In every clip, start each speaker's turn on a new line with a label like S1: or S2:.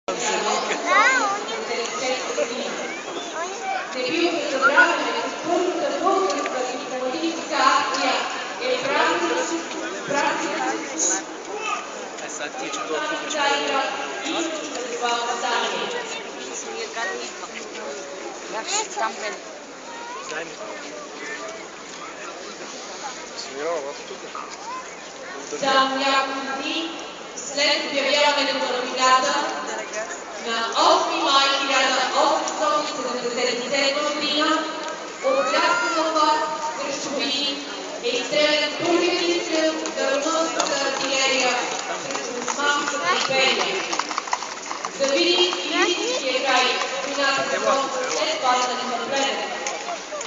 S1: Debido fotografiche spunta pubblica di politica e pratica Там няколко след обявяването на победата на 8 май 1877 година от рязко напад срещу Видин е изстрелян първият изстрел от гърманската артилерия срещу османската империя. За Видин и Видинския край войната започва след падането на Плевен.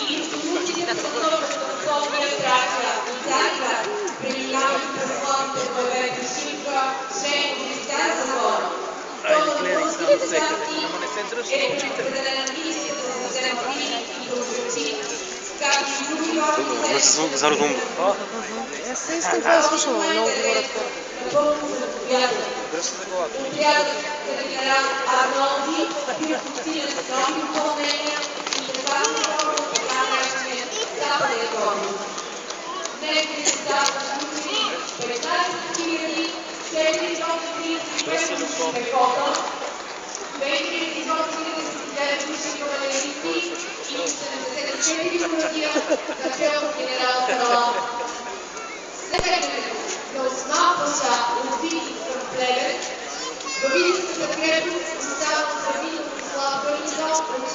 S1: И институциите на София, Тракия и Цариград преминават през славните боеве до Шипка, Шен и Стара Загора. Второ на българските станции е предопределена мисията да взема Видин и да означи, както и други важни цели.
S2: Аз наистина това слушала, много говорят хора.
S1: Отрядът на генерал Арнолди бил постигнат с нови допълнения и препадна форма от така наречения Западен корпус. Неговите състави включени 15 435 души пехота, 2149 души кавалеристи и 74 оръдия начело с генерал Каралов. След времето на Осман Паша от Видин към Плевен, във Видинската крепост остава сравнително слаб гарнизон от 16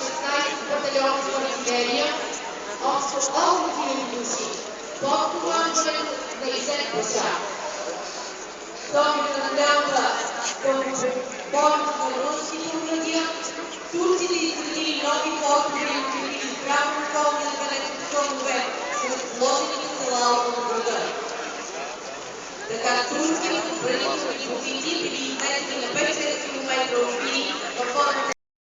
S1: батальона с артилерия, общо 8000 души, под командването на Изет Паша. С оглед на голямата бойност на руските оръдия, турците изградили нови фортове и укрепили здраво околни на далечните фронтове с разположените села около града. Така турските отбранителни позиции били изнесени на 5-6 км от Видин във формата